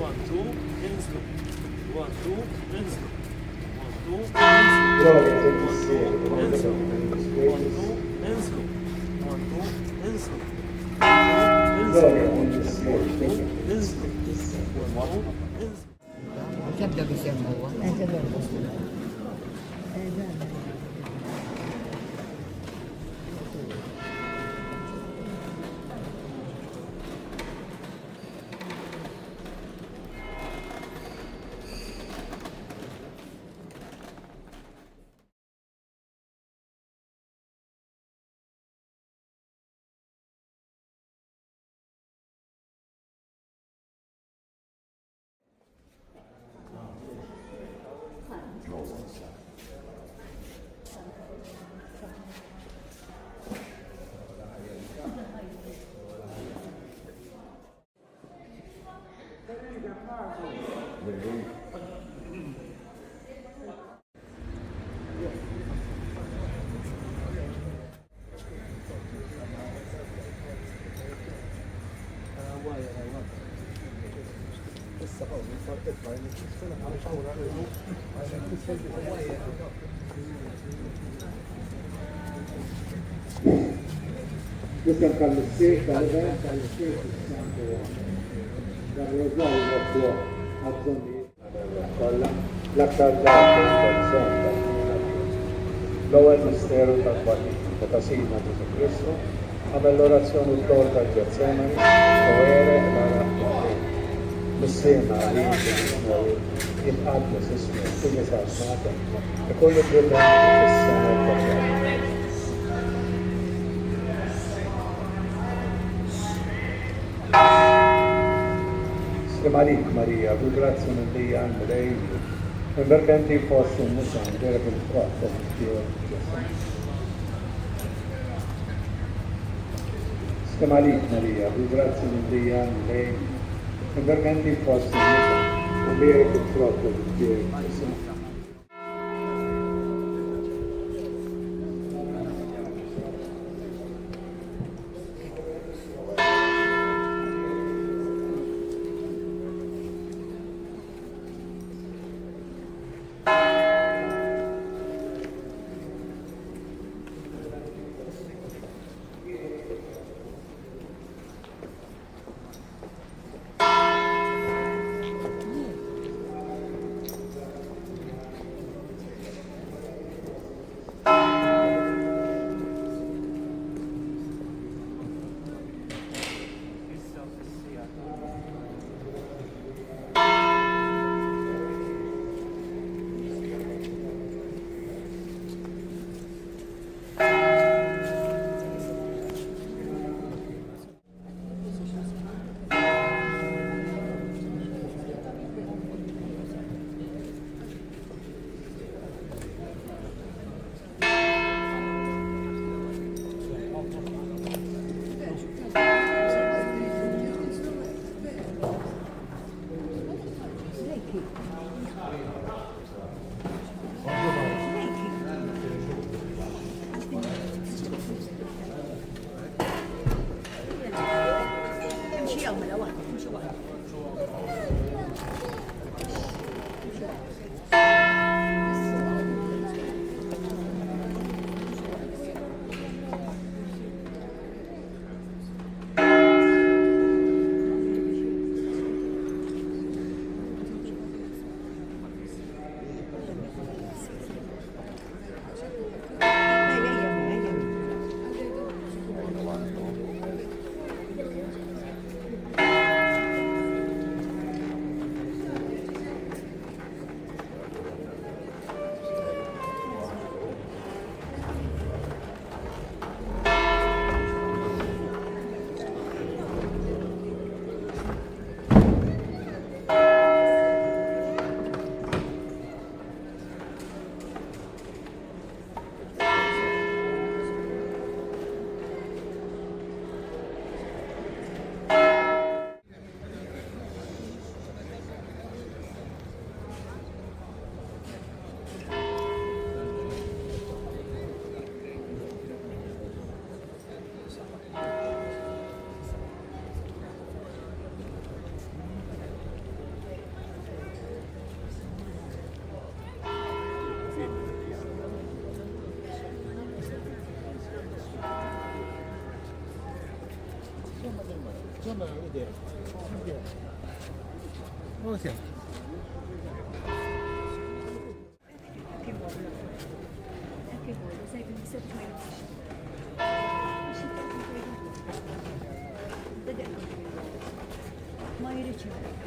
1, 2, and slow. 1, 2, and slow. 1, 2, and slow. Gloria a te, 1, 2, Signore, and slow. 1, 2, and slow. 1, 2, and slow. 1, 2, and slow. Gloria a te, 1, Signore. 2, and slow. 1, 2, and slow. Sempre che siamo qua. Anche per questo. Già. Questa callissetta, le callissette dal rosario fuori a zoni la caldata in zona l-ewwel misteru tal-Baħit ta' Sidna Ġesu Kristu qabel l-orazzjoni d-dor tal-Ġetsemani u għere mis-sema li jitqaddes ismu kulli sal-mata e kulli ġibben fis-sena tal-Baħit. Marik Maria, tu grazia non degli anni, lei, e perché anche fosse un museo, era per il troppo, Marik Maria, tu grazia non degli anni, lei, e perché anche fosse un museo, era per il troppo, insomma vedere. Come siamo? Anche voi, lo sai che mi sto facendo. Ma io ricevo.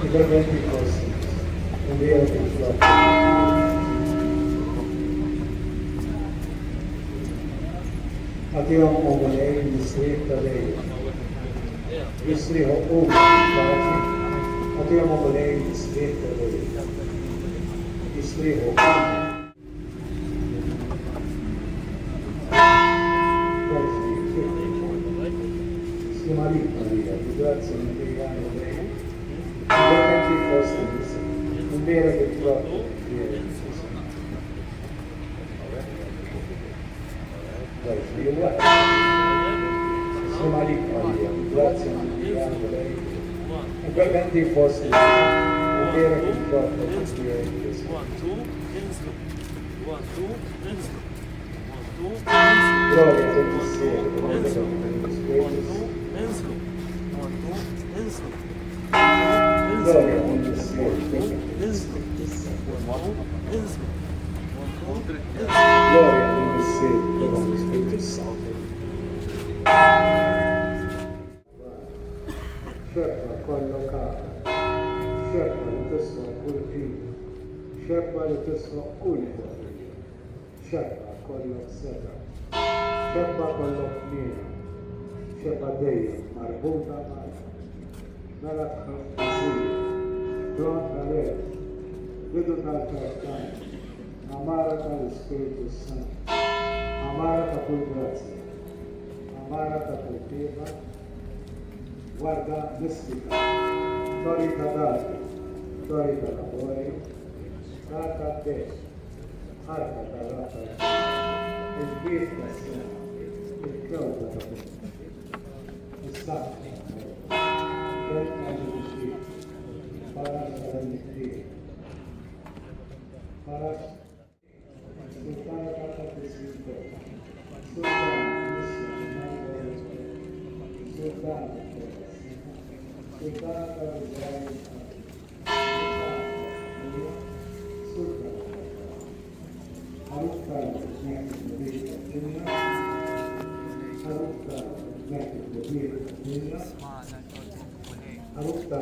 interventi prossimi, un vero confronto. Ativam omelei distretta lei, distriho baci, ativam omelei distretta lei, distriho Maria, di grazia materiale lei, interventi prossimi, un vero confronto. Maria, grazie a lei, interventi fossili, un vero confronto con Dio. 1, 2, and slow. 1, 2, and slow. 1, 2, and slow. Gloria a tutti insieme, And slow. 1, 2, and slow. 1, 2, and slow. 1, 2, and slow. Gloria a tutti insieme. 1, 2, and slow. 1, 2, and slow. 1, 2, and slow. Gloria a tutti insieme, con lo Spirito Santo. Scerpa collocata, scerpa il testo ultimo, scerpa il testo unico, scerpa collocata, scerpa collocmina, scerpa Deo, marbuta mare, nella fantasia, pronta lei, veduta al cartano, amara dallo Spirito Santo, amara per grazia, amara per terra, guarda mistica, torita data, torita lavori, data a te, arca dall'altra, il virta il causa da te, il sacro, il canto para serenità, para sultana kata Cristo, sultana sultana Sultana Israel, Sultana, Arukta,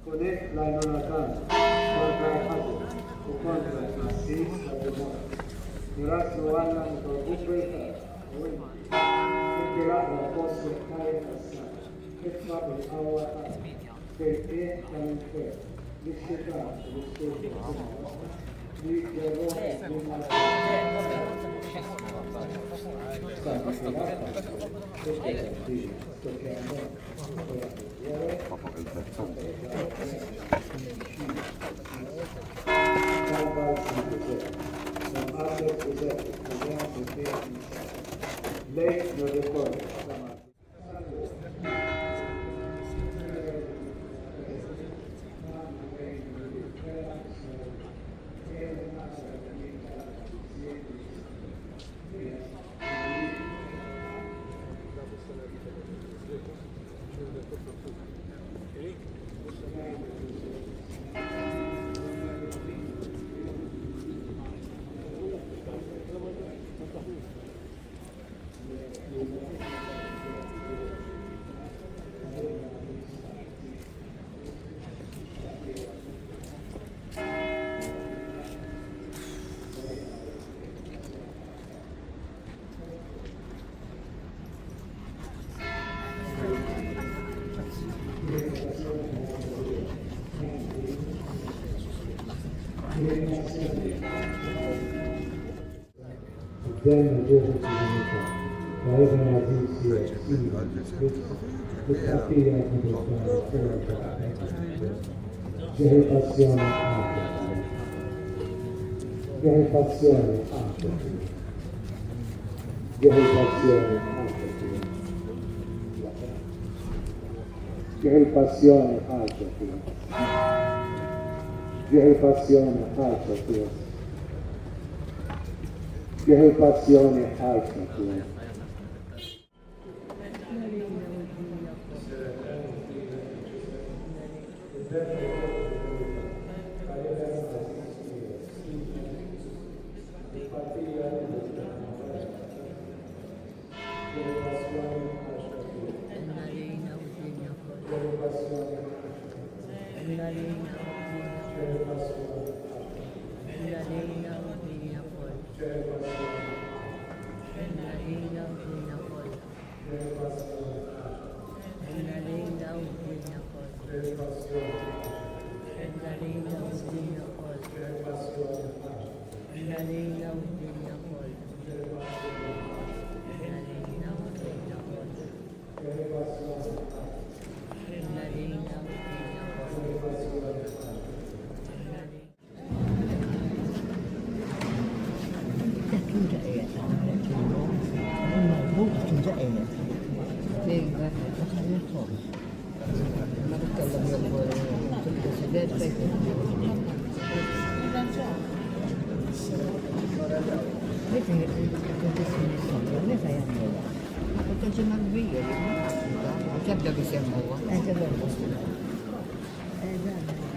Connect la Jonathan, contra el Hago, o contra el nazista de muerte. Grazie alla mutabilità, che la possa fare passare, che fa per aua che è all'interno, di scelta, di scelta, di errore, di malattia. Lei lo ricorda. Then the Joseph Che passione alta tua. già è. Sì, non so. Ma perché la mia tutto si detta e vedi che si sono, a me fai a nuova. Ma perché c'è una via, non c'è che si muova. Già dopo. Già.